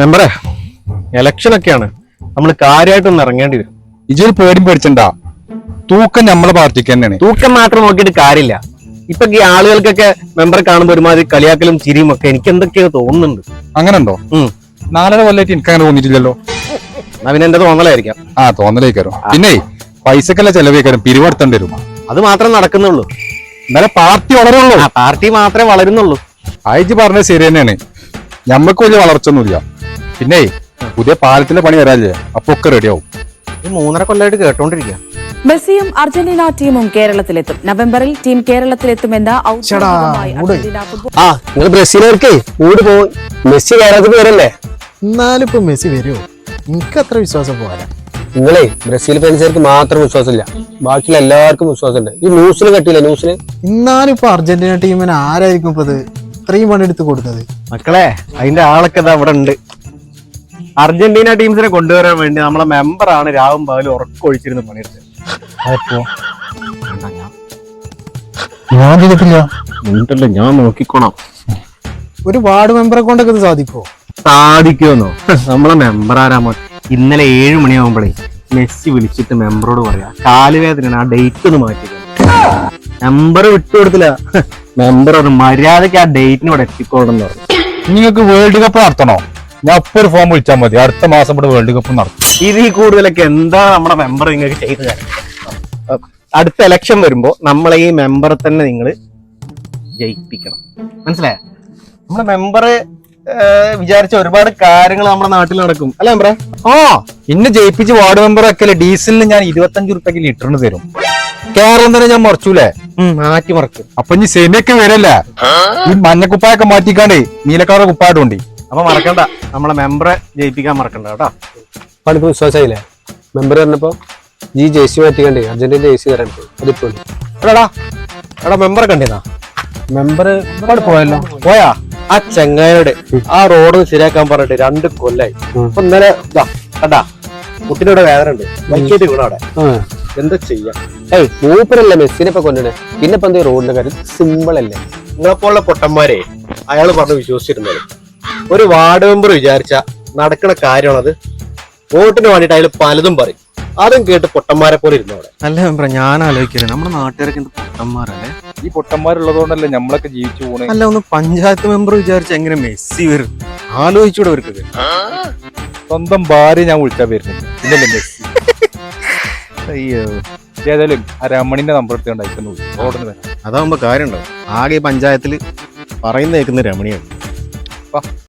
മെമ്പറെ, ഇലക്ഷൻ ഒക്കെയാണ്, നമ്മൾ കാര്യമായിട്ടൊന്ന് ഇറങ്ങേണ്ടി വരും. ഇജൊരു പേടിയും പേടിച്ചണ്ട. തൂക്കം നമ്മളെ പാർട്ടിക്ക് തന്നെയാണ്. തൂക്കം മാത്രം നോക്കിയിട്ട് കാര്യമില്ല. ഇപ്പൊ ഈ ആളുകൾക്കൊക്കെ മെമ്പറെ കാണുമ്പോൾ ഒരുമാതിരി കളിയാക്കലും ചിരിയും ഒക്കെ എനിക്ക് എന്തൊക്കെയോ തോന്നുന്നുണ്ട്. അങ്ങനെ ഉണ്ടോ? 4.5 കൊല്ലമായിട്ട് എനിക്ക് അങ്ങനെ തോന്നിയിട്ടില്ലല്ലോ. അവന് എന്റെ തോന്നലായിരിക്കാം. തോന്നലേക്കാരോ. പിന്നെ പൈസക്കല്ല ചെലവേക്കാരും പിരിവെടുത്തേണ്ടി വരും. അത് മാത്രം നടക്കുന്നുള്ളൂ. എന്നാലും പാർട്ടി വളരുള്ളൂ. പാർട്ടി മാത്രമേ വളരുന്നുള്ളൂ. ആയിജ് പറഞ്ഞത് ശരി തന്നെയാണ്. ഞമ്മക്ക് വലിയ വളർച്ചയൊന്നുമില്ല. പിന്നെ പുതിയ പാലത്തിന്റെ പണി വരാല്ലേ, അപ്പൊ ഒക്കെ റെഡിയാവും. 3.5 കൊല്ലമായിട്ട് കേട്ടോണ്ടിരിക്കുക. മെസ്സിയും അർജന്റീന ടീമും കേരളത്തിലെത്തും. നവംബറിൽ ടീം കേരളത്തിലെത്തുമെന്ന് നിങ്ങൾ ബ്രസീലുകാർക്ക് കൂടി പോയി. മെസ്സി കേരളത്തിൽ വരല്ലേ? എന്നാലും ഇപ്പൊ മെസ്സി വരുമോ? എനിക്ക് അത്ര വിശ്വാസം പോരാ. നിങ്ങളെ ബ്രസീൽ ഫാൻസുകാർക്ക് മാത്രം വിശ്വാസമില്ല, ബാക്കിയുള്ള എല്ലാവർക്കും വിശ്വാസമുണ്ട്. ഈ ന്യൂസിൽ കെട്ടിയില്ല? ന്യൂസില് എന്നാലും ഇപ്പൊ അർജന്റീന ടീമിന് ആരായിരിക്കും ഇപ്പൊ ഇത് ഇത്രയും പണിയെടുത്ത് കൊടുത്തത്? മക്കളെ, അതിന്റെ ആളൊക്കെ ഇവിടെ ഉണ്ട്. അർജന്റീന ടീംസിനെ കൊണ്ടുവരാൻ വേണ്ടി നമ്മളെ മെമ്പറാണ് രാവും പകലും ഉറക്കൊഴിച്ചിരുന്ന് പണിയെടുത്തത്. ഞാൻ ചെയ്തിട്ടില്ല. ഉണ്ടല്ലോ, ഞാൻ നോക്കിക്കോണം. ഒരു വാർഡ് മെമ്പറെ കൊണ്ടൊക്കെ ഇത് സാധിക്കുമോ? സാധിക്കുമെന്നോ? നമ്മളെ മെമ്പർ ആരാമോ? ഇന്നലെ 7 മണിയാവുമ്പോഴേ മെസ്സി വിളിച്ചിട്ട് മെമ്പറോട് പറയാ കാലുവേദന, ആ ഡേറ്റ് ഒന്ന് മാറ്റി. മെമ്പർ വിട്ടുകൊടുത്തില്ല. മെമ്പർ ഒരു മര്യാദക്ക് ആ ഡേറ്റിനോട് എത്തിക്കോളെന്ന് പറഞ്ഞു. നിങ്ങൾക്ക് വേൾഡ് കപ്പ് നടത്തണോ? ഞാൻ ഇപ്പൊ ഒരു ഫോം വിളിച്ചാൽ മതി. അടുത്ത മാസം ഇവിടെ വേൾഡ് കപ്പ് നടത്തും. ഇതിൽ കൂടുതലൊക്കെ എന്താ നമ്മുടെ മെമ്പർ നിങ്ങൾക്ക് ചെയ്തു തരാം? അടുത്ത ഇലക്ഷൻ വരുമ്പോ നമ്മളെ ഈ മെമ്പറെ തന്നെ നിങ്ങൾ ജയിപ്പിക്കണം. മനസ്സിലായോ? നമ്മുടെ മെമ്പർ വിചാരിച്ച ഒരുപാട് കാര്യങ്ങൾ നമ്മുടെ നാട്ടിൽ നടക്കും അല്ല മെമ്പറെ? ഇന്നെ ജയിപ്പിച്ച് വാർഡ് മെമ്പർ ഒക്കെ ഡീസലിന് ഞാൻ 25 റുപ്യക്ക് ലിറ്ററിന് തരും. കേരളം തന്നെ ഞാൻ മറച്ചൂലേ? മാറ്റി മറക്കും. അപ്പൊ ഇനി സെമിയൊക്കെ വരല്ലേ, ഈ മഞ്ഞക്കുപ്പായൊക്കെ മാറ്റിക്കാണ്ടേ നീലക്കാരുടെ കുപ്പായിട്ടുണ്ട്. അപ്പൊ മറക്കണ്ട, നമ്മളെ മെമ്പറെ ജയിപ്പിക്കാൻ മറക്കണ്ട കേട്ടോ. പണിക്ക് വിശ്വാസമായില്ലേ? മെമ്പർ പറഞ്ഞപ്പോ ഈ ജേഴ്സി മാറ്റിക്കണ്ടേ അർജന്റീന ജേഴ്സി തരണ്ട്. അതിപ്പോ എടാ മെമ്പറെ കണ്ടിരുന്നാ? മെമ്പർ പോയല്ലോ. പോയാ? ആ ചെങ്ങായോട് ആ റോഡ് ശരിയാക്കാൻ പറഞ്ഞിട്ട് 2 കൊല്ലായി. അപ്പൊ ഇന്നലെ കണ്ടാ കുട്ടിയുടെ ഇവിടെ വേദന ഉണ്ട്, വൈകിട്ട് വീണ അവിടെ. എന്താ ചെയ്യാ? മൂപ്പരല്ലേ മെസ്സിനെ ഇപ്പൊ കൊണ്ടേ. പിന്നെ ഇപ്പൊ എന്താ റോഡിന്റെ കാര്യം? സിമ്പിൾ അല്ലേ? നിങ്ങളെപ്പോലുള്ള പൊട്ടന്മാരെ അയാള് പറഞ്ഞ് വിശ്വസിച്ചിരുന്നത്. ഒരു വാർഡ് മെമ്പർ വിചാരിച്ച നടക്കുന്ന കാര്യമാണത്. വോട്ടിന് വേണ്ടിട്ട് അയാൾ പലതും പറയും. അതും കേട്ട് പൊട്ടന്മാരെ പോലെ ഇരുന്നു അവിടെ. അല്ല മെമ്പറ, ഞാൻ ആലോചിക്കരുത്, നമ്മുടെ നാട്ടുകാരൊക്കെ എന്ത് പൊട്ടന്മാരല്ലേ? ഈ പൊട്ടന്മാരുള്ളതുകൊണ്ടല്ലേ നമ്മളൊക്കെ ജീവിച്ചു പോണേ. അല്ല, ഒന്ന് പഞ്ചായത്ത് മെമ്പർ വിചാരിച്ച എങ്ങനെ മെസ്സി വരും? ആലോചിച്ചൂടെ അവർക്ക്? സ്വന്തം ഭാര്യ ഞാൻ വിളിച്ചാ വരുന്നില്ല. ഇല്ലല്ലേ മെസ്സി? അയ്യോ, ഏതായാലും ആ രമണിന്റെ നമ്പർ എടുത്തുകൊണ്ടായിരിക്കുന്നു റോഡിന് വരാം. അതാവുമ്പോ കാര്യം ഉണ്ടാവും. ആകെ പഞ്ചായത്തിൽ പറയുന്ന കേൾക്കുന്ന രമണിയാണ്.